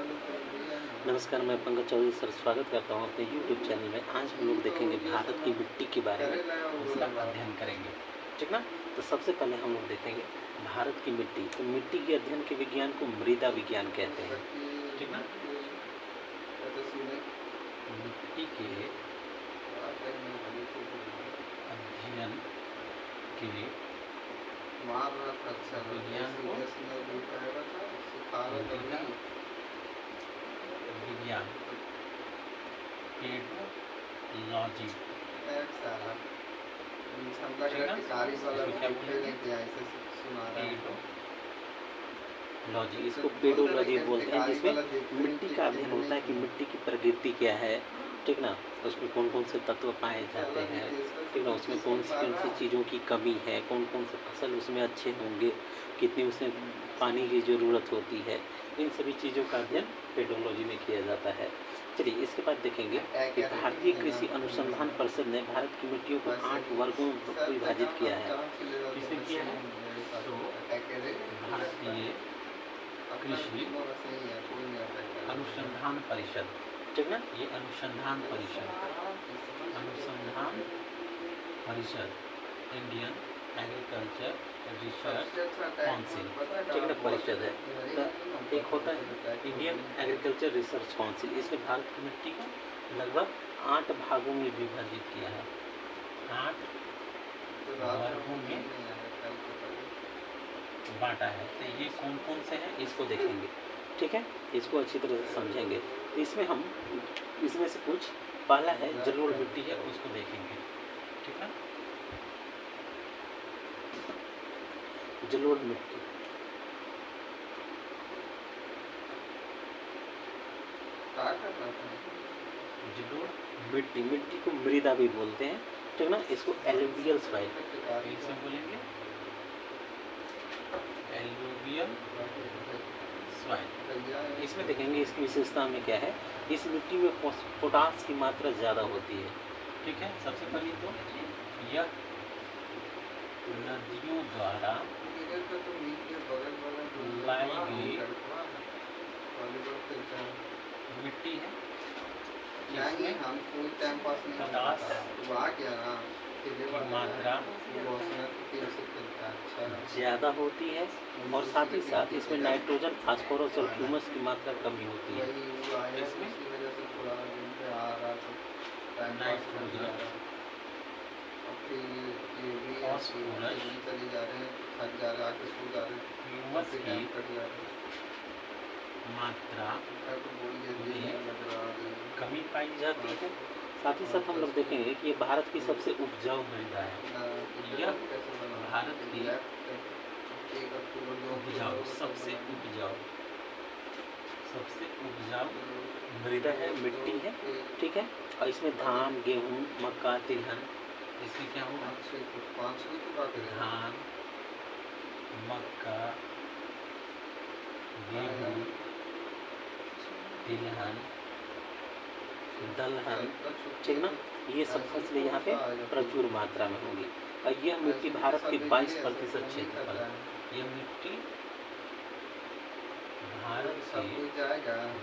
नमस्कार, मैं पंकज चौधरी सर स्वागत करता हूँ अपने यूट्यूब चैनल में। आज हम लोग देखेंगे भारत की मिट्टी के बारे में, उसका अध्ययन करेंगे, ठीक ना। तो सबसे पहले हम लोग देखेंगे भारत की मिट्टी। तो मिट्टी के अध्ययन के विज्ञान को मृदा विज्ञान कहते हैं, ठीक ना। मिट्टी के अध्ययन के विज्ञान को विज्ञान पेडोलॉजी, पेडोलॉजी, इसको पेडोलॉजी बोलते हैं, जिसमें मिट्टी का अध्ययन होता है कि मिट्टी की प्रकृति क्या है, ठीक ना। उसमें कौन कौन से तत्व पाए जाते हैं, ठीक ना। उसमें कौन सी चीज़ों की कमी है, कौन कौन से फसल उसमें अच्छे होंगे, कितनी उसमें पानी की ज़रूरत होती है, इन सभी चीज़ों का अध्ययन पेडोलॉजी में किया जाता है। चलिए इसके बाद देखेंगे कि भारतीय कृषि अनुसंधान परिषद ने भारत की मिट्टियों को 8 वर्गों में विभाजित किया है। किसने किया है? तो भारतीय कृषि अनुसंधान परिषद, ठीक ना। ये अनुसंधान परिषद इंडियन एग्रीकल्चर रिसर्च काउंसिल, ठीक ना, परिषद है। तो एक होता है इंडियन एग्रीकल्चर रिसर्च काउंसिल। इसने भारत की मिट्टी को लगभग 8 भागों में विभाजित किया है, 8 वर्गों में बांटा है। तो ये कौन कौन से हैं इसको देखेंगे, ठीक है। इसको अच्छी तरह से समझेंगे। तो इसमें से कुछ पहला है जलोढ़ मिट्टी है, उसको देखेंगे, ठीक है। जलोढ़ मिट्टी, जलोढ़ मिट्टी, मिट्टी को मृदा भी बोलते हैं, ठीक ना। इसको एलुवियल सॉइल से बोलेंगे, एलुवियल सॉइल। इसमें देखेंगे इसकी विशेषता में क्या है। इस मिट्टी में पोटास की मात्रा ज़्यादा होती है, ठीक है। सबसे पहले तो यह नदियों द्वारा लाई गई मिट्टी है, जिसमें पोटास की मात्रा ज़्यादा होती है, और साथ ही साथ इसमें नाइट्रोजन, फास्फोरस और ह्यूमस की मात्रा कमी होती है। इसमें नाइट्रोजन, फास्फोरस, ह्यूमस की मात्रा में कमी पाई जाती है। साथ ही साथ हम लोग देखेंगे कि ये भारत की सबसे उपजाऊ मृदा है। यह भारत की सबसे उपजाऊ मृदा है, मिट्टी है, ठीक है। और इसमें धान, गेहूँ, मक्का, तिलहन, इसमें क्या होगा? धान, मक्का, गेहूँ, तिलहन, दलहन, ठीक ना। ये सब फसलें यहाँ पे प्रचुर मात्रा में होंगी। और यह मिट्टी भारत के 22% क्षेत्रफल, यह मिट्टी भारत के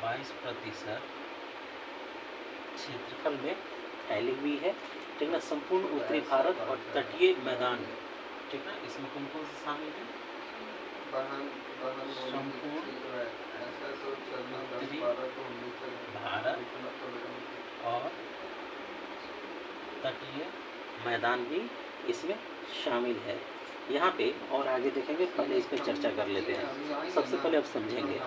22% क्षेत्रफल में फैली हुई है, ठीक ना। संपूर्ण उत्तरी भारत और तटीय मैदान, ठीक ना। इसमें कौन कौन से शामिल है? संपूर्ण उत्तरी भारत और तटीय मैदान भी इसमें शामिल है यहाँ पे। और आगे देखेंगे, पहले इस पर चर्चा कर लेते हैं। सबसे पहले अब समझेंगे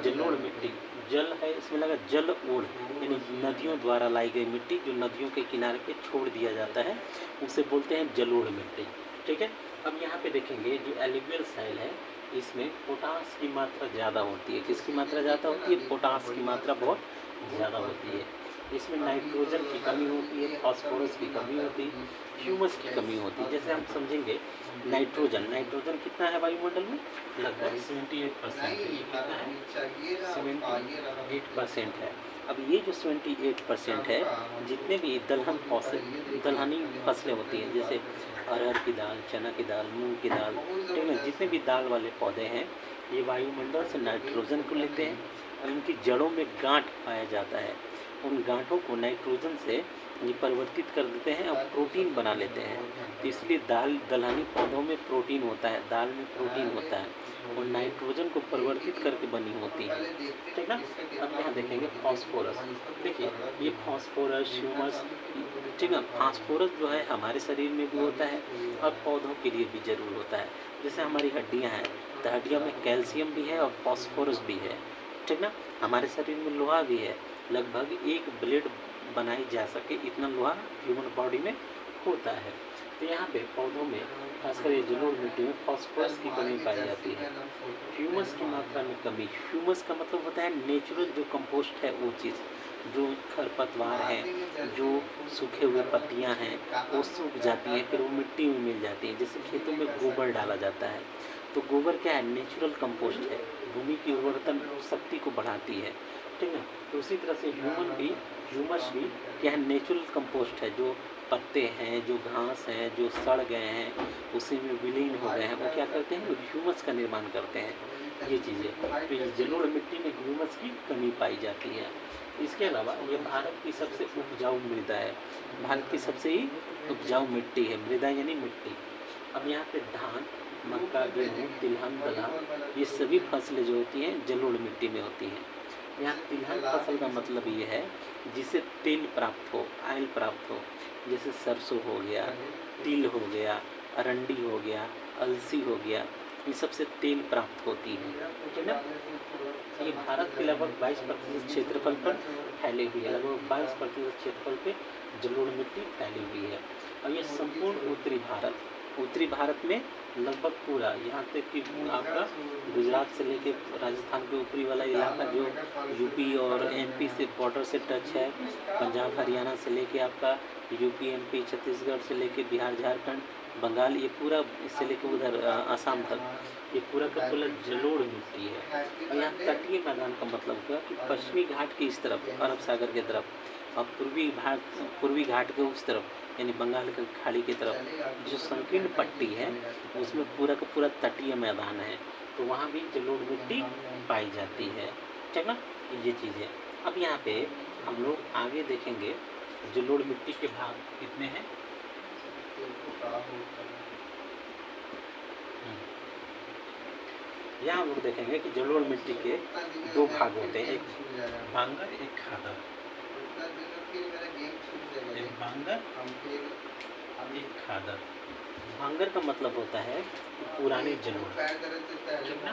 जलोढ़ मिट्टी। जल है, इसमें लगा जल ओढ़, यानी नदियों द्वारा लाई गई मिट्टी जो नदियों के किनारे पे छोड़ दिया जाता है, उसे बोलते हैं जलोढ़ मिट्टी, ठीक है। अब यहाँ पे देखेंगे जो एलुवियल सॉइल है, इसमें पोटास की मात्रा ज़्यादा होती है। किसकी मात्रा ज़्यादा होती है? पोटास की मात्रा बहुत ज़्यादा होती है। इसमें नाइट्रोजन की कमी होती है, फास्फोरस की कमी होती है, ह्यूमस की कमी होती है। जैसे हम समझेंगे नाइट्रोजन कितना है वायुमंडल में? लगभग 78%। कितना है? 78% है। अब ये जो 78% है, जितने भी दलहनी फसलें होती हैं, जैसे अरहर की दाल, चना की दाल, मूंग की दाल, ठीक है, जितने भी दाल वाले पौधे हैं, ये वायुमंडल से नाइट्रोजन को लेते हैं, और इनकी जड़ों में गांठ पाया जाता है। उन गांठों को नाइट्रोजन से ये परिवर्तित कर देते हैं और प्रोटीन बना लेते हैं। तो इसलिए दलहनी पौधों में प्रोटीन होता है, दाल में प्रोटीन होता है और नाइट्रोजन को परिवर्तित करके बनी होती है, ठीक ना। अब यहाँ देखेंगे फास्फोरस। देखिए ये फास्फोरस, ह्यूमस, ठीक है। फास्फोरस जो है हमारे शरीर में भी होता है और पौधों के लिए भी ज़रूर होता है। जैसे हमारी हड्डियाँ हैं तो हड्डियों में कैल्शियम भी है और फास्फोरस भी है, ठीक ना। हमारे शरीर में लोहा भी है, लगभग एक ब्लेड बनाई जा सके इतना लोहा ह्यूमन बॉडी में होता है। तो यहाँ पे पौधों में खासकर ये जलोढ़ मिट्टी में फास्फोरस की कमी पाई जाती है। ह्यूमस की मात्रा में कमी। ह्यूमस का मतलब होता है नेचुरल जो कंपोस्ट है वो चीज़, जो खरपतवार है, जो सूखे हुए पत्तियाँ हैं वो सूख जाती हैं, फिर वो मिट्टी में मिल जाती हैं। जैसे खेतों में गोबर डाला जाता है तो गोबर क्या है, नेचुरल कंपोस्ट है, भूमि की उर्वरता शक्ति को बढ़ाती है, ठीक है। तो उसी तरह से ह्यूमस भी क्या है, नेचुरल कंपोस्ट है। जो पत्ते हैं, जो घास हैं, जो सड़ गए हैं, उसी में विलीन हो गए हैं, वो क्या करते हैं, ह्यूमस का निर्माण करते हैं। ये चीज़ें तो ये जलोढ़ मिट्टी में ह्यूमस की कमी पाई जाती है। इसके अलावा ये भारत की सबसे उपजाऊ मृदा है, भारत की सबसे ही उपजाऊ मिट्टी है, मृदा यानी मिट्टी। अब यहाँ पे धान, मक्का, गेहूँ, तिलहन, दलहन ये सभी फसलें जो होती हैं जलोढ़ मिट्टी में होती हैं। यहाँ तिलहन फसल का मतलब ये है जिससे तेल प्राप्त हो, ऑयल प्राप्त हो। जैसे सरसों हो गया, तिल हो गया, अरंडी हो गया, अलसी हो गया, इन सबसे तेल प्राप्त होती है, ठीक है ना। ये भारत के लगभग 22% क्षेत्रफल पर फैली हुई है, लगभग 22% क्षेत्रफल पे जलोढ़ मिट्टी फैली हुई है। और ये संपूर्ण उत्तरी भारत में लगभग पूरा, यहाँ तक कि आपका गुजरात से लेके राजस्थान के ऊपरी वाला इलाका जो यूपी और एमपी से बॉर्डर से टच है, पंजाब हरियाणा से लेके आपका यूपी एमपी छत्तीसगढ़ से लेके बिहार झारखंड बंगाल, ये पूरा इससे लेके उधर आसाम तक ये पूरा का पूरा जलोढ़ मिट्टी है। और यहाँ तटीय मैदान का मतलब हुआ कि पश्चिमी घाट के इस तरफ अरब सागर के तरफ और पूर्वी घाट के उस तरफ यानी बंगाल की खाड़ी की तरफ जो संकीर्ण पट्टी है उसमें पूरा का पूरा तटीय मैदान है, तो वहाँ भी जलोढ़ मिट्टी पाई जाती है, ठीक ना। ये चीज़ें अब यहाँ पे हम लोग आगे देखेंगे जलोढ़ मिट्टी के भाग कितने हैं। यहाँ हम लोग देखेंगे कि जलोढ़ मिट्टी के दो भाग होते हैं, एक भांगर एक खादर। एक भांगर एक खादर। भांगर का मतलब होता है पुरानी जलोढ़, ठीक ना,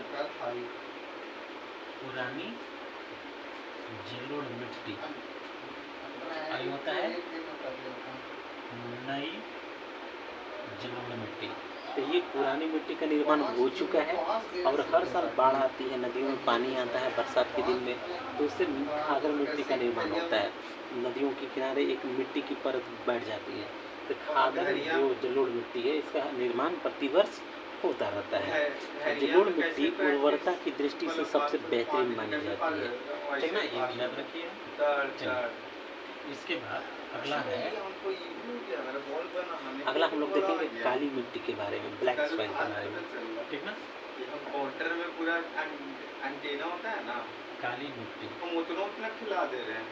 पुरानी जलोढ़ मिट्टी। और होता है नई जलोढ़ मिट्टी। तो ये पुरानी मिट्टी का निर्माण हो चुका है और हर साल बाढ़ आती है, नदियों में पानी आता है बरसात के दिन में, तो उससे खादर मिट्टी का निर्माण होता है। नदियों के किनारे एक मिट्टी की परत बैठ जाती है, तो खादर जो जलोढ़ मिट्टी है इसका निर्माण प्रतिवर्ष होता रहता है। जलोढ़ मिट्टी उर्वरता की दृष्टि से सबसे बेहतरीन मानी जाती है, ठीक ना, ये याद रखिए। इसके बाद अगला हम लोग देखेंगे काली मिट्टी के बारे में, ब्लैक सॉइल के बारे में, ठीक ना। वाटर में पूरा एंटीना होता है ना, काली मिट्टी हम उतना खिला दे रहे हैं।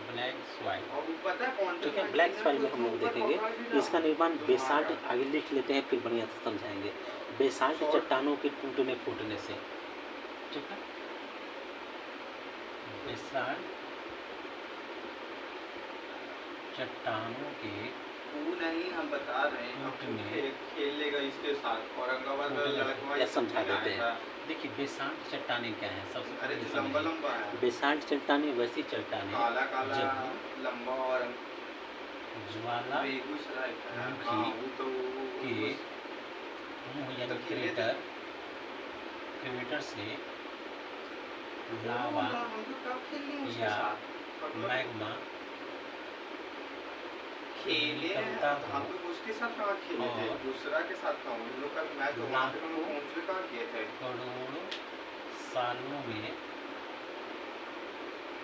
ब्लैक सॉइल, पता है कौन, ठीक है। ब्लैक सॉइल में हम लोग देखेंगे इसका निर्माण बेसाल्ट, आगे लिख लेते हैं फिर बढ़िया से समझाएंगे। बेसाल्ट चट्टानों के टूटने फूटने से, ठीक है। बेसाल्ट चट्टानों के नहीं, हम बता रहे हैं खेल लेगा इसके साथ औरंगाबाद या समझा देते हैं। देखिए बेसाल्ट चट्टानें क्या है, सबसे लंबा है। बेसाल्ट चट्टानें वैसी चट्टानें काला काला लंबा और ज्वाला बेगूसराय के मुंह यानी क्रेटर से लावा या मैग्मा खेले हम लोग उसके साथ कहाँ खेले थे, दूसरा के साथ था उन लोग का मैच कहाँ किए थे। करोड़ों सालों में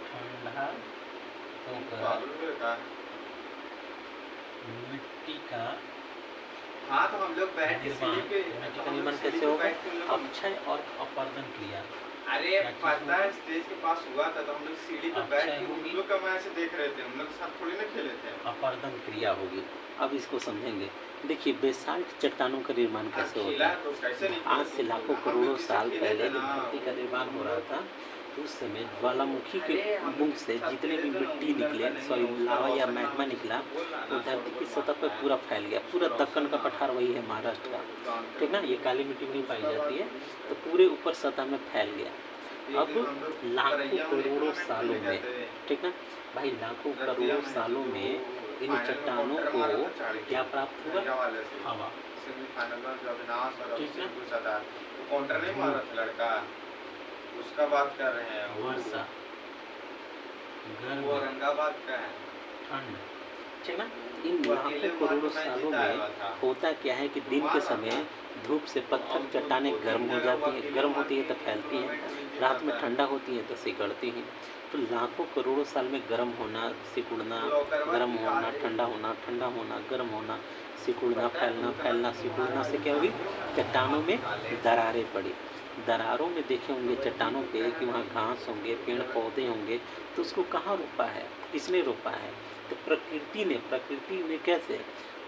ठंडा होकर मिट्टी का हाँ तो हम लोग बैठ निर्माण कैसे होगा, अपक्षय और अपर्दन क्रिया। अरे क्या चीज़ पता है होगी? स्टेज के पास हुआ था तो हम लोग सीढ़ी पे बैठ अपक्षय के उन होगी, लोग का मैच देख रहे थे, हम लोग के साथ थोड़ी ना खेले थे। अपर्दन क्रिया होगी। अब इसको समझेंगे। देखिए बेसाल्ट चट्टानों का निर्माण हाँ कैसे होता खेला है। तो कैसे नहीं आज खेले से तुम लाखों लोग, हम करोड़ों मिट्टी से साल खेले पहले थे ना। जब धरती का निर्माण हो रहा था, तो उस समय ज्वालामुखी के अरे हम लोग मुंह जिसके से साथ जितने खेले भी थे ना मिट्टी वो निकले, लड़का नहीं सॉरी है, उसका लावा या रोशन नाम मैग्मा है, निकला, बोल रहा वो ना धरती की शॉर्ट बोल सतह पर मारता है, पूरा फैल गया। पूरा उसका दक्कन रोशन का नाम पठार है, वही है महाराष्ट्र उसको का, जानते ठीक ना, हो। ये काली मिट्टी में ही पाई उसका जाती बात है। थोड़ी तो है। पूरे ऊपर सतह में फैल गया। एक अब दिन हम लोग लाखों करैया में करोड़ों टूर्नामेंट सालों खेलने में, गए थे, ठीक ना भाई, लाखों रतिया करोड़ों में जो सालों जो में इन फाइनल में चट्टानों काउंटर को मारा था चार क्या प्राप्त हुआ? करैया वाले से, हवा, सेमीफाइनल में जो अविनाश और ठीक ना, अभिषेक को सदा तो काउंटर नहीं धूप, मारा था लड़का, उसका बात कर रहे हैं। वर्षा, वो गर्मी, औरंगाबाद का है, ठंड, ठीक ना। इन वो लाखों अकेले मार करोड़ों के मैच सालों जीता में हुआ था। होता क्या है कि वो दिन मार के रहा समय था, धूप से तो पत्थर अब चट्टानें दो गर्म तीन हो जगह वो जाती हैं, अकेले गर्म मार होती है तो के फैलती हैं, टूर्नामेंट विन रात में जिताता है। ठंडा होती है तो सिकुड़ती हैं। तो लाखों करोड़ों साल में गर्म होना, सिकुड़ना, वो ओकरवा गर्म होना, निकाले, ठंडा होना, ठंडा होना, गर्म होना, सिकुड़ना, पता है फैलना, वो फैलना, गलत सिकुड़ना मारा से क्या होगी? चट्टानों में निकाले, दरारें पड़ी। दरारों में देखे होंगे तो चट्टानों तो पे कि कहना वहाँ नहीं घास होंगे, पेड़ गलत पौधे होंगे, तो उसको कहाँ रोपा है? किसने रोपा है? तो प्रकृति ने कैसे?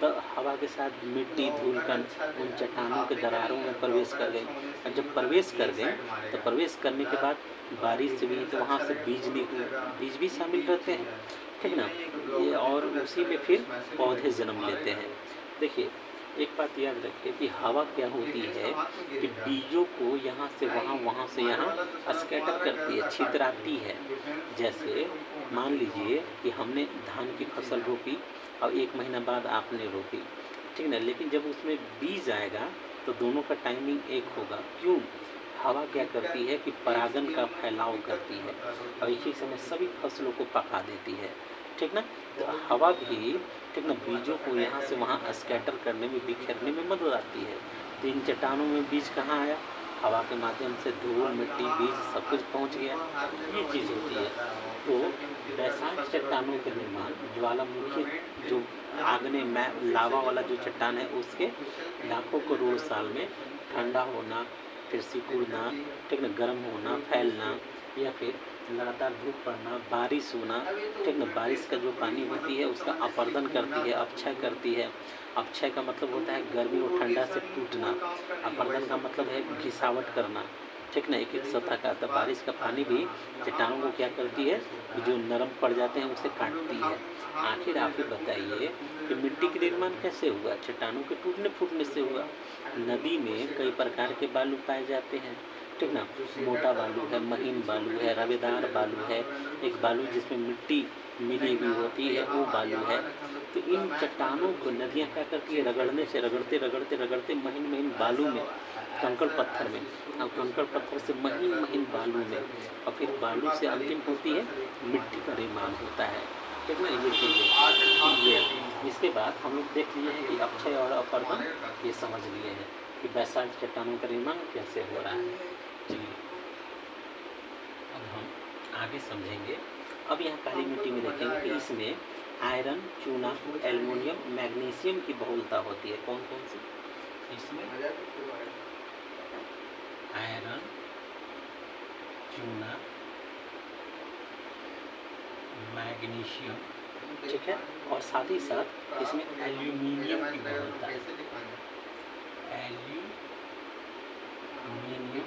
तो हवा के साथ मिट्टी, धूल कण उन चट्टानों के दरारों में प्रवेश कर गई। और जब प्रवेश कर गए, तो प्रवेश करने के बाद बारिश हुई तो वहाँ से बीज भी शामिल रहते हैं, ठीक ना। ये और उसी में फिर पौधे जन्म लेते हैं। देखिए एक बात याद रखिए कि हवा क्या होती है कि बीजों को यहाँ से वहाँ, वहाँ से यहाँ स्कैटर करती है, छितराती है। जैसे मान लीजिए कि हमने धान की फसल रोपी और 1 महीना बाद आपने रोपी, ठीक ना, लेकिन जब उसमें बीज आएगा तो दोनों का टाइमिंग एक होगा। क्यों? हवा क्या करती है कि परागन का फैलाव करती है और एक ही समय सभी फसलों को पका देती है, ठीक ना। तो हवा भी, ठीक ना, बीजों को यहाँ से वहाँ स्कैटर करने में, बिखेरने में मदद आती है। तो इन चट्टानों में बीज कहाँ आया? हवा के माध्यम से धूल, मिट्टी, बीज सब कुछ पहुँच गया। ये चीज़ होती है। तो बैसाल्ट चट्टानों के निर्माण ज्वालामुखी, जो आग्नेय में लावा वाला जो चट्टान है, उसके लाखों करोड़ साल में ठंडा होना, फिर सिकुड़ना, ठीक ना, गर्म होना, फैलना, या फिर लगातार धूप पड़ना, बारिश होना, ठीक ना। बारिश का जो पानी होती है उसका अपर्दन करती है, अपक्षय करती है। अपक्षय का मतलब होता है गर्मी और ठंडा से टूटना। अपर्दन का मतलब है घिसावट करना, ठीक ना, एक एक सतह का। तो बारिश का पानी भी चट्टानों को क्या करती है कि जो नरम पड़ जाते हैं उसे काटती है। आखिर आप ही बताइए कि मिट्टी का निर्माण कैसे हुआ? चट्टानों के टूटने फूटने से हुआ। नदी में कई प्रकार के बालू पाए जाते हैं, ठीक ना। मोटा बालू है, महीन बालू है, रवेदार बालू है, एक बालू जिसमें मिट्टी मिली हुई होती है वो बालू है। तो इन चट्टानों को नदियाँ क्या करती है? रगड़ने से, रगड़ते रगड़ते रगड़ते महीन महीन बालू में, कंकड़ पत्थर में, और कंकड़ पत्थर से महीन महीन बालू में, और फिर बालू से अंतिम होती है मिट्टी का निर्माण होता है, ठीक ना। ये चीज़ें ये, इसके बाद हम लोग देख लिए हैं कि अपक्षय और अपर्दन, ये समझ लिए हैं कि बैसाल्ट चट्टानों का निर्माण कैसे हो रहा है। चलिए अब हम आगे समझेंगे। अब यहाँ काली मिट्टी में देखेंगे कि इसमें आयरन, चूना, एल्युमिनियम, मैग्नीशियम की बहुलता होती है। कौन कौन सी? इसमें आयरन, चूना, मैग्नीशियम, ठीक है, और साथ ही साथ इसमें एल्यूमिनियम की बहुलता है। एल्यूमिनियम की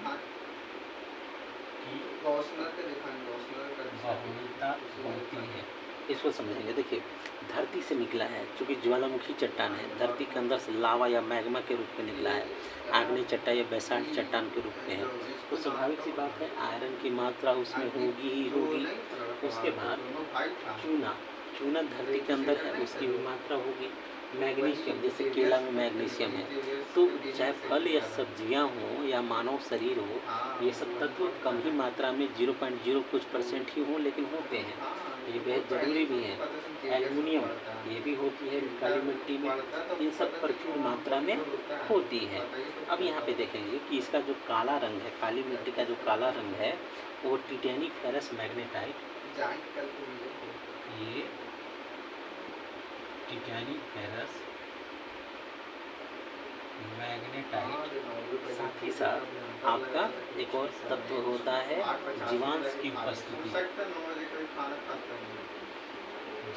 बहुलता होती है। इसको समझेंगे। देखिए धरती से निकला है, चूँकि ज्वालामुखी चट्टान है, धरती के अंदर से लावा या मैग्मा के रूप में निकला है, आग्नेय चट्टान या बैसाल्ट चट्टान के रूप में है, तो स्वाभाविक सी बात है आयरन की मात्रा उसमें होगी ही होगी। उसके बाद चूना, चूना धरती के अंदर है, उसकी भी मात्रा होगी। मैग्नीशियम, जैसे केला में मैग्नीशियम है, तो चाहे फल या सब्जियां हों या मानव शरीर हो, ये सब तत्व कम ही मात्रा में 0.0 कुछ % ही हों, लेकिन होते हैं, ये बेहद ज़रूरी भी हैं। एल्युमिनियम ये भी होती है काली मिट्टी में, इन सब प्रचुर मात्रा में होती है। अब यहाँ पे देखेंगे कि इसका जो काला रंग है, काली मिट्टी का जो काला रंग है, वो टिटेनी फेरस मैग्नेटाइट, ये टिटेनी फेरस मैग्नेटाइट। साथ ही साथ आपका एक और तत्व होता है जीवांश की उपस्थिति।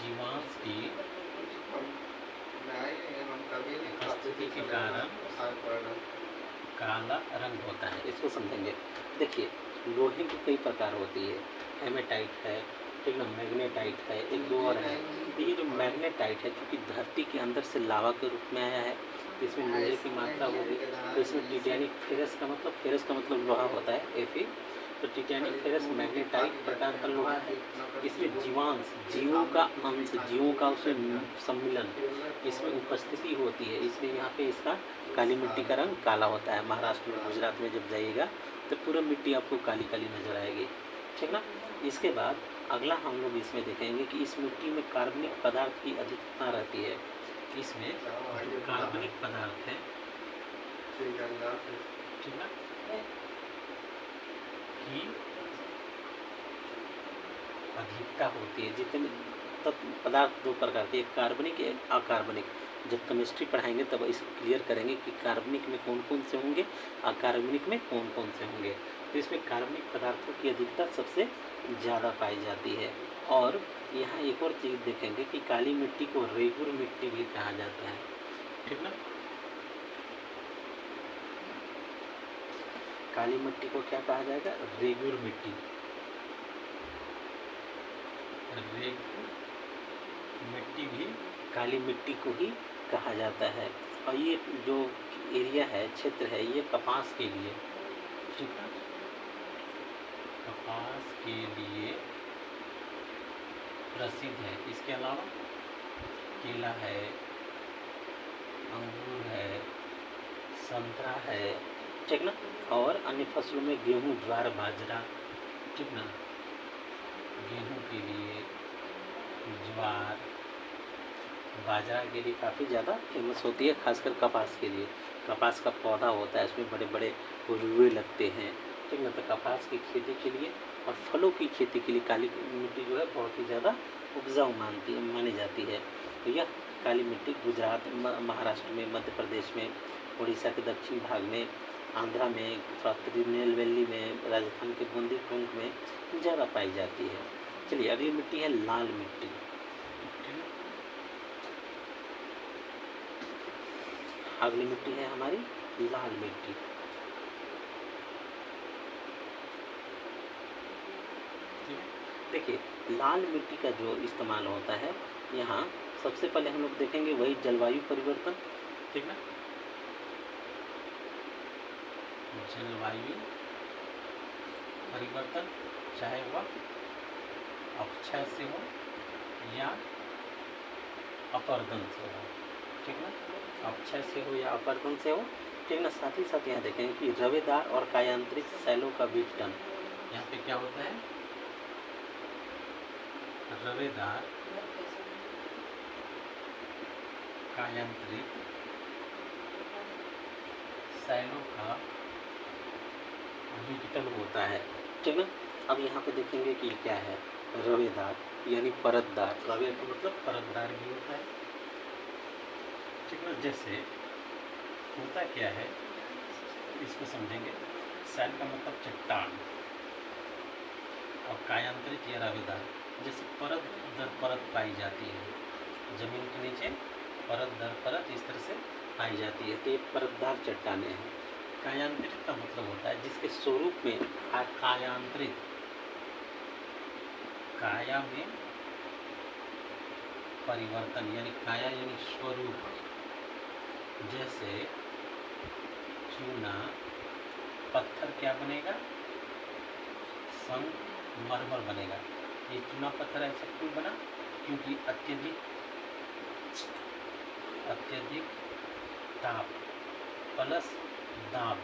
जीवांश की उपस्थिति के कारण काला रंग होता है। इसको समझेंगे। देखिए, लोहे की कई प्रकार होती है। हेमेटाइट है, ठीक ना, मैग्नेटाइट है, एक दो और है। ये जो मैग्नेटाइट है, क्योंकि धरती के अंदर से लावा के रूप में आया है, इसमें लोहे की मात्रा होगी। तो इसमें टिटैनिक फेरस का मतलब लोहा होता है, Fe। तो टिटैनिक फेरस मैग्नेटाइट प्रकार का लोहा है। इसमें जीवांश, जीवों का अंश, जीवों का उसमें सम्मिलन, इसमें उपस्थिति होती है। इसलिए यहाँ पे इसका काली मिट्टी का रंग काला होता है। महाराष्ट्र में, गुजरात में जब जाइएगा तो पूरा मिट्टी आपको काली काली नजर आएगी, ठीक ना। इसके बाद अगला हम लोग इसमें देखेंगे कि इस मिट्टी में कार्बनिक पदार्थ की अधिकता रहती है। इसमें जो कार्बनिक पदार्थ है, ठीक ना, की अधिकता होती है। जितने तत्व पदार्थ दो प्रकार के, एक कार्बनिक एक अकार्बनिक। जब केमिस्ट्री पढ़ाएंगे तब इसको क्लियर करेंगे कि कार्बनिक में कौन कौन से होंगे, अकार्बनिक में कौन कौन से होंगे। तो इसमें कार्बनिक पदार्थों की अधिकता सबसे ज़्यादा पाई जाती है। और यहाँ एक और चीज़ देखेंगे कि काली मिट्टी को रेगुर मिट्टी भी कहा जाता है, ठीक ना। काली मिट्टी को क्या कहा जाएगा? रेगुर मिट्टी। रेगुर मिट्टी भी काली मिट्टी को ही कहा जाता है। और ये जो एरिया है, क्षेत्र है, ये कपास के लिए, ठीक है, कपास के लिए प्रसिद्ध है। इसके अलावा केला है, अंगूर है, संतरा है, ठीक ना। और अन्य फसलों में गेहूं, ज्वार, बाजरा, ठीक ना। गेहूं के लिए, ज्वार, बाजरा के लिए काफ़ी ज़्यादा फेमस होती है, खासकर कपास के लिए। कपास का पौधा होता है, इसमें बड़े बड़े रुए लगते हैं, ठीक ना। तो कपास की खेती के लिए और फलों की खेती के लिए काली मिट्टी जो है बहुत ही ज़्यादा उपजाऊ मानी जाती है। तो यह काली मिट्टी गुजरात, महाराष्ट्र में, मध्य प्रदेश में, उड़ीसा के दक्षिण भाग में, आंध्रा में, थोड़ा तिरुनेलवेली में, राजस्थान के बुंदेलखंड में ज़्यादा पाई जाती है। चलिए, अगली मिट्टी है लाल मिट्टी। अगली मिट्टी है हमारी लाल मिट्टी। देखिए, लाल मिट्टी का जो इस्तेमाल होता है, यहाँ सबसे पहले हम लोग देखेंगे वही जलवायु परिवर्तन, ठीक ना। जलवायु परिवर्तन, चाहे वह अक्षय से हो या अपरदन से हो, ठीक ना। अक्षय से हो या अपरदन से हो, ठीक ना। साथ ही साथ यहाँ देखेंगे कि रवेदार और कायांतरित शैलों का विघटन। यहाँ पे क्या होता है? रवेदार, कायांतरित शैलों का विघटन होता है, ठीक ना। अब यहाँ पे देखेंगे कि क्या है? रवेदार यानी परतदार। रवे का मतलब परतदार भी होता है, ठीक ना। जैसे होता क्या है, इसको समझेंगे। शैल का मतलब चट्टान, और कायांतरित या रवेदार, जैसे परत दर परत पाई जाती है जमीन के नीचे, परत दर परत इस तरह से पाई जाती है, तो ये परतदार चट्टानें हैं। कायांतरित का मतलब होता है जिसके स्वरूप में कायांतरित, काया में परिवर्तन, यानी काया यानी स्वरूप। जैसे चूना पत्थर क्या बनेगा? संगमरमर बनेगा। ये चूना पत्थर ऐसा क्यों बना? क्योंकि अत्यधिक ताप प्लस दाब,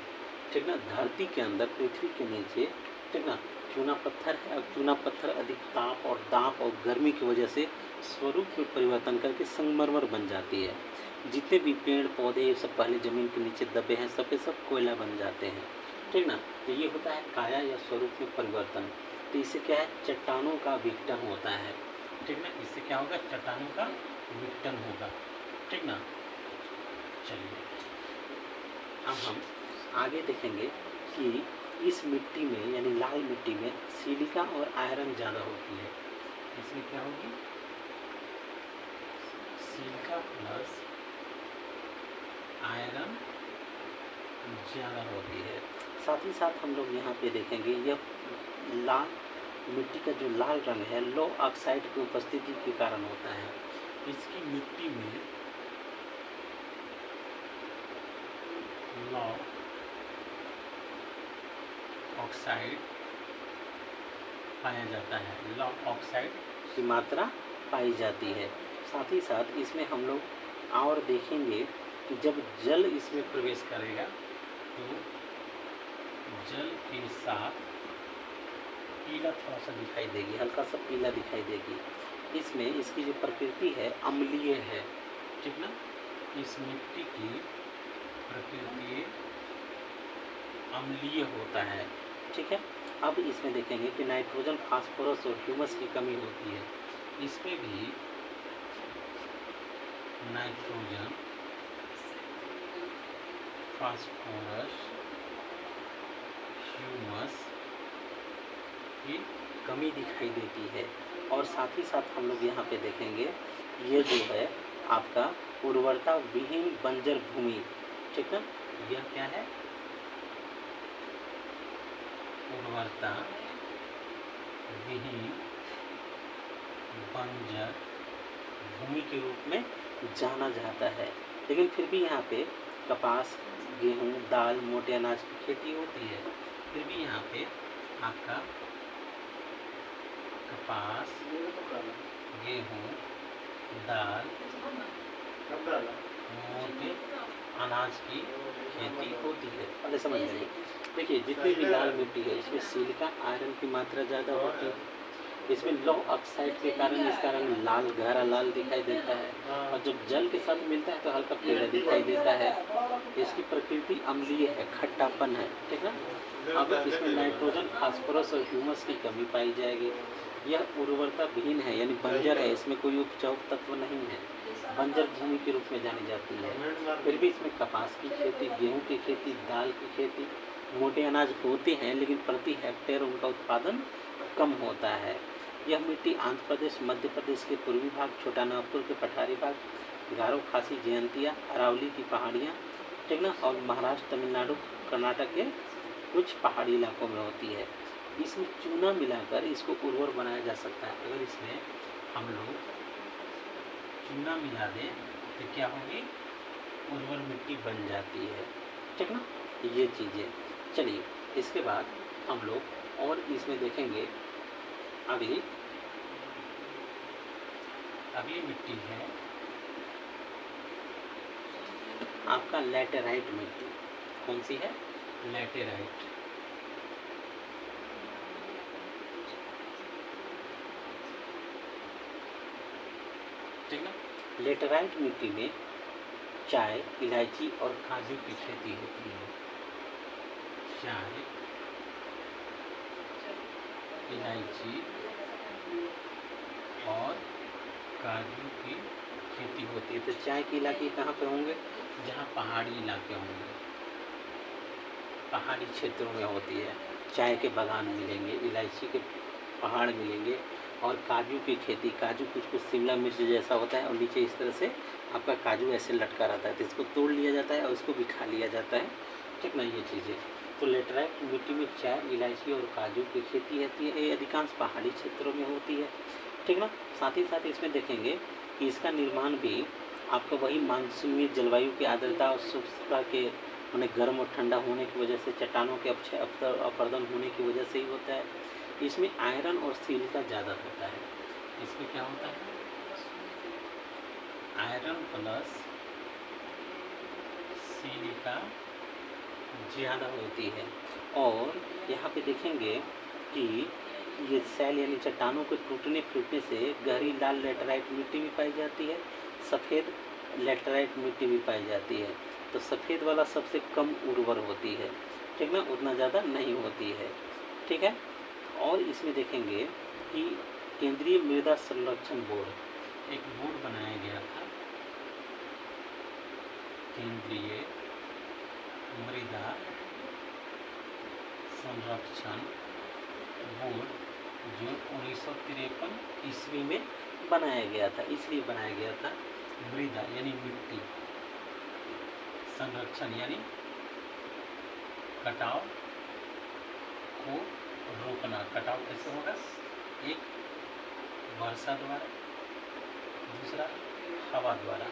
ठीक ना, धरती के अंदर, पृथ्वी के नीचे, ठीक ना, चूना पत्थर है। अब चूना पत्थर अधिक ताप और दाब और गर्मी की वजह से स्वरूप में परिवर्तन करके संगमरमर बन जाती है। जितने भी पेड़ पौधे ये सब पहले ज़मीन के नीचे दबे हैं, सब के सब कोयला बन जाते हैं, ठीक ना। तो ये होता है काया या स्वरूप में परिवर्तन। तो इससे क्या है? चट्टानों का विघटन होता है, ठीक ना। इससे क्या होगा? चट्टानों का विघटन होगा, ठीक ना। चलिए, अब हम आगे देखेंगे कि इस मिट्टी में यानी लाल मिट्टी में सिलिका और आयरन ज़्यादा होती है। इसमें क्या होगी? सिलिका प्लस आयरन ज़्यादा होती है। साथ ही साथ हम लोग यहाँ पे देखेंगे यह लाल मिट्टी का जो लाल रंग है लो ऑक्साइड की उपस्थिति के कारण होता है। इसकी मिट्टी में लो ऑक्साइड पाया जाता है, लो ऑक्साइड की मात्रा पाई जाती है। साथ ही साथ इसमें हम लोग और देखेंगे कि जब जल इसमें प्रवेश करेगा तो जल के साथ पीला थोड़ा सा दिखाई देगी, हल्का सा पीला दिखाई देगी। इसमें इसकी जो प्रकृति है अम्लीय है, ठीक ना? इस मिट्टी की प्रकृति अम्लीय होता है, ठीक है। अब इसमें देखेंगे कि नाइट्रोजन, फास्फोरस और ह्यूमस की कमी होती है। इसमें भी नाइट्रोजन, फास्फोरस, ह्यूमस की कमी दिखाई देती है। और साथ ही साथ हम लोग यहाँ पे देखेंगे ये जो है आपका उर्वरता विहीन बंजर भूमि, ठीक है। यह क्या है? उर्वरता विहीन बंजर भूमि के रूप में जाना जाता है। लेकिन फिर भी यहाँ पे कपास, गेहूँ, दाल, मोटे अनाज की खेती होती है। फिर भी यहाँ पे आपका कपास, गेहूँ, दाल, मोटे अनाज की खेती होती है। पहले समझ लेंगे। देखिए जितनी भी लाल मिट्टी है इसमें सिलिका आयरन की मात्रा ज़्यादा होती है। इसमें लो ऑक्साइड के कारण इसका रंग लाल, गहरा लाल दिखाई देता है और जब जल के साथ मिलता है तो हल्का पीला दिखाई देता है। इसकी प्रकृति अम्लीय है, खट्टापन है, ठीक है। अब इसमें नाइट्रोजन, फास्फोरस और ह्यूमस की कमी पाई जाएगी। यह उर्वरता विहीन है यानी बंजर है, इसमें कोई उपजाऊ तत्व नहीं है, बंजर भूमि के रूप में जानी जाती है। फिर भी इसमें कपास की खेती, गेहूँ की खेती, दाल की खेती, मोटे अनाज होते हैं लेकिन प्रति हेक्टेयर उनका उत्पादन कम होता है। यह मिट्टी आंध्र प्रदेश, मध्य प्रदेश के पूर्वी भाग, छोटा नागपुर के पठारी भाग, गारो, खासी, जयंतिया, अरावली की पहाड़ियाँ, ठीक ना, और महाराष्ट्र, तमिलनाडु, कर्नाटक के कुछ पहाड़ी इलाकों में होती है। इसमें चूना मिलाकर इसको उर्वर बनाया जा सकता है। अगर इसमें हम लोग चूना मिला दें तो क्या होगी? उर्वर मिट्टी बन जाती है, ठीक ना। ये चीज़ें चलिए इसके बाद हम लोग और इसमें देखेंगे अभी मिट्टी है आपका लैटेराइट मिट्टी। कौन सी है? लैटेराइट। ठीक है। लैटेराइट मिट्टी में चाय, इलायची और काजू की खेती होती है। चाय, इलायची और काजू की खेती होती है। तो चाय के इलाके कहाँ पे होंगे? जहाँ पहाड़ी इलाके होंगे, पहाड़ी क्षेत्रों में होती है। चाय के बागान मिलेंगे, इलायची के पहाड़ मिलेंगे और काजू की खेती। काजू कुछ शिमला मिर्च जैसा होता है और नीचे इस तरह से आपका काजू ऐसे लटका रहता है, तो इसको तोड़ लिया जाता है और उसको भी खा लिया जाता है, ठीक ना। ये चीज़ें तो लेटराइट मिट्टी में चाय, इलायची और काजू की खेती होती है। ये अधिकांश पहाड़ी क्षेत्रों में होती है, ठीक ना। साथ ही साथ इसमें देखेंगे कि इसका निर्माण भी आपका वही मानसूनी जलवायु की आर्द्रता और शुष्कता के माने गर्म और ठंडा होने की वजह से, चट्टानों के अपरदन होने की वजह से ही होता है। इसमें आयरन और सिलिका ज़्यादा होता है। इसमें क्या होता है? आयरन प्लस सिलिका ज़्यादा होती है। और यहाँ पे देखेंगे कि ये सैल यानी चट्टानों के टूटने फूटने से गहरी लाल लेटराइट मिट्टी भी पाई जाती है, सफ़ेद लेटराइट मिट्टी भी पाई जाती है। तो सफ़ेद वाला सबसे कम उर्वर होती है, ठीक ना, उतना ज़्यादा नहीं होती है, ठीक है। और इसमें देखेंगे कि केंद्रीय मृदा संरक्षण बोर्ड, एक बोर्ड बनाया गया था, केंद्रीय मृदा संरक्षण बोर्ड जो 1953 ईस्वी में बनाया गया था। इसलिए बनाया गया था मृदा यानी मिट्टी, संरक्षण यानी कटाव को रोकना। कटाव कैसे होगा? एक वर्षा द्वारा, दूसरा हवा द्वारा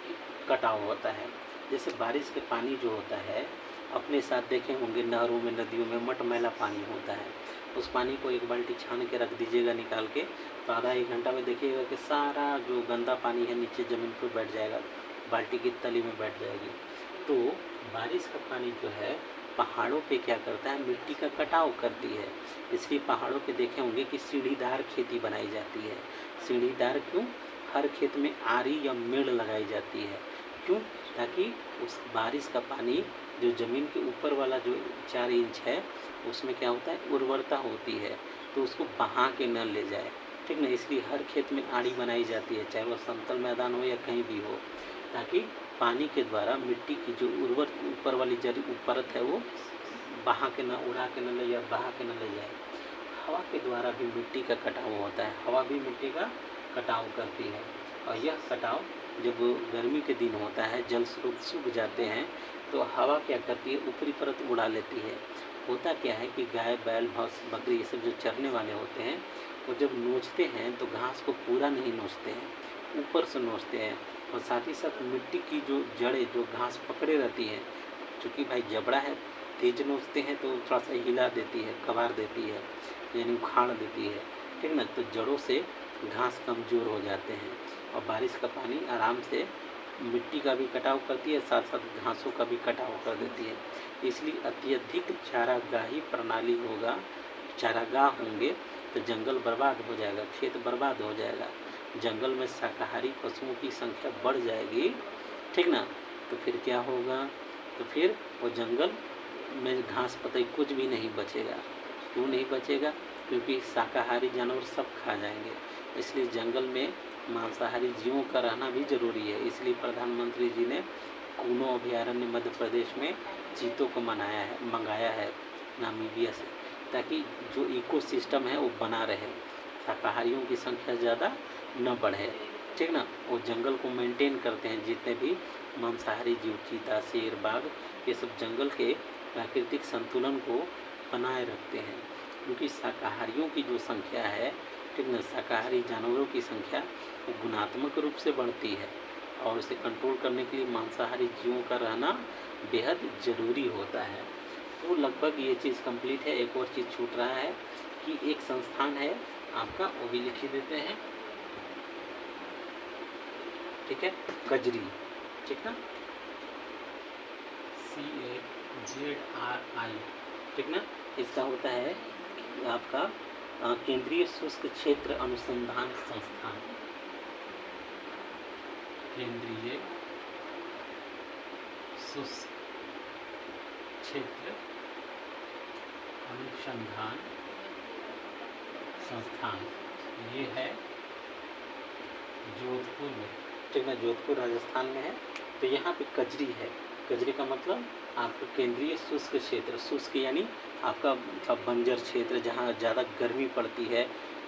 कटाव होता है। जैसे बारिश के पानी जो होता है, अपने साथ देखे होंगे नहरों में, नदियों में मटमैला पानी होता है। उस पानी को एक बाल्टी छान के रख दीजिएगा निकाल के, तो आधा एक घंटा में देखिएगा कि सारा जो गंदा पानी है नीचे ज़मीन पर बैठ जाएगा, बाल्टी की तली में बैठ जाएगी। तो बारिश का पानी जो है पहाड़ों पे क्या करता है? मिट्टी का कटाव करती है। इसलिए पहाड़ों पे देखे होंगे कि सीढ़ीदार खेती बनाई जाती है। सीढ़ीदार क्यों? हर खेत में आरी या मेड़ लगाई जाती है। क्यों? ताकि उस बारिश का पानी जो ज़मीन के ऊपर वाला जो 4 इंच है उसमें क्या होता है? उर्वरता होती है, तो उसको बहा के न ले जाए, ठीक ना। इसलिए हर खेत में आड़ी बनाई जाती है, चाहे वो समतल मैदान हो या कहीं भी हो, ताकि पानी के द्वारा मिट्टी की जो उर्वर ऊपर वाली जड़ परत है वो बहा के न, उड़ा के न ले या बहा के न ले जाए। हवा के द्वारा भी मिट्टी का कटाव होता है। हवा भी मिट्टी का कटाव करती है। और यह कटाव जब गर्मी के दिन होता है, जल स्रोत सूख जाते हैं, तो हवा क्या करती है? ऊपरी परत उड़ा लेती है। होता क्या है कि गाय, बैल, भैंस, बकरी ये सब जो चरने वाले होते हैं, वो जब नोचते हैं तो घास को पूरा नहीं नोचते हैं, ऊपर से नोचते हैं। और साथ ही साथ मिट्टी की जो जड़ें जो घास पकड़े रहती हैं, चूँकि भाई जबड़ा है, तेज नोचते हैं तो थोड़ा सा हिला देती है, कबार देती है, यानी उखाड़ देती है, ठीक ना। तो जड़ों से घास कमज़ोर हो जाते हैं। और बारिश का पानी आराम से मिट्टी का भी कटाव करती है, साथ साथ घासों का भी कटाव कर देती है। इसलिए अत्यधिक चारागाही प्रणाली होगा, चारागाह होंगे तो जंगल बर्बाद हो जाएगा, खेत बर्बाद हो जाएगा। जंगल में शाकाहारी पशुओं की संख्या बढ़ जाएगी, ठीक ना। तो फिर क्या होगा? तो फिर वो जंगल में घास पतई कुछ भी नहीं बचेगा। क्यों नहीं बचेगा? क्योंकि शाकाहारी जानवर सब खा जाएंगे। इसलिए जंगल में मांसाहारी जीवों का रहना भी ज़रूरी है। इसलिए प्रधानमंत्री जी ने कूनो अभयारण्य मध्य प्रदेश में चीतों को मंगाया है नामीबिया से, ताकि जो इकोसिस्टम है वो बना रहे, शाकाहारियों की संख्या ज़्यादा न बढ़े, ठीक ना। वो जंगल को मेंटेन करते हैं। जितने भी मांसाहारी जीव, चीता, शेर, बाघ, ये सब जंगल के प्राकृतिक संतुलन को बनाए रखते हैं। क्योंकि शाकाहारियों की जो संख्या है, ठीक ना, शाकाहारी जानवरों की संख्या वो गुणात्मक रूप से बढ़ती है, और उसे कंट्रोल करने के लिए मांसाहारी जीवों का रहना बेहद ज़रूरी होता है। तो लगभग ये चीज़ कंप्लीट है। एक और चीज़ छूट रहा है कि एक संस्थान है आपका, वो भी लिख ही देते हैं, ठीक है, कजरी, ठीक ना, CAZRI, ठीक ना। इसका होता है आपका केंद्रीय शुष्क क्षेत्र अनुसंधान संस्थान, केंद्रीय शुष्क क्षेत्र अनुसंधान संस्थान, ये है जोधपुर में, ठीक है, जोधपुर राजस्थान में है। तो यहाँ पे कजरी है। कजरी का मतलब आपका केंद्रीय शुष्क क्षेत्र, शुष्क यानी आपका बंजर क्षेत्र जहाँ ज़्यादा गर्मी पड़ती है,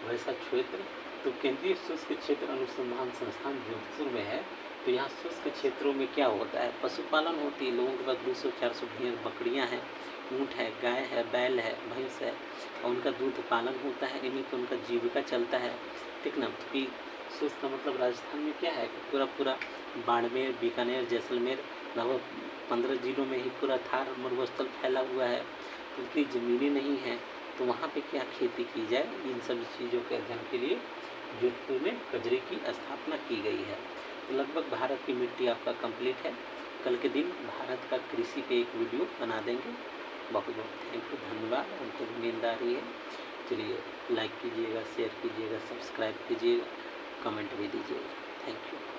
वैसा क्षेत्र। तो केंद्रीय शुष्क क्षेत्र अनुसंधान संस्थान जोधपुर में है। तो यहाँ शुष्क क्षेत्रों में क्या होता है? पशुपालन होती है। लोगों के पास 200-400 भेड़ बकरियाँ हैं, ऊँट है, गाय है, बैल है, भैंस है, और उनका दूध पालन होता है। इन्हीं पर उनका जीविका चलता है, ठीक ना। क्योंकि शुष्क का मतलब राजस्थान में क्या है कि पूरा बाड़मेर, बीकानेर, जैसलमेर, लगभग 15 जिलों में ही पूरा थार मरुस्थल फैला हुआ है। तो उतनी ज़मीनें नहीं हैं, तो वहाँ पे क्या खेती की जाए, इन सब चीज़ों के अध्ययन के लिए जोधपुर में कजरी की स्थापना की गई है। तो लगभग भारत की मिट्टी आपका कंप्लीट है। कल के दिन भारत का कृषि पे एक वीडियो बना देंगे। बहुत बहुत थैंक यू, धन्यवाद। हमको नींद आ रही है। चलिए लाइक कीजिएगा, शेयर कीजिएगा, सब्सक्राइब कीजिएगा, कमेंट भी दीजिएगा। Thank you.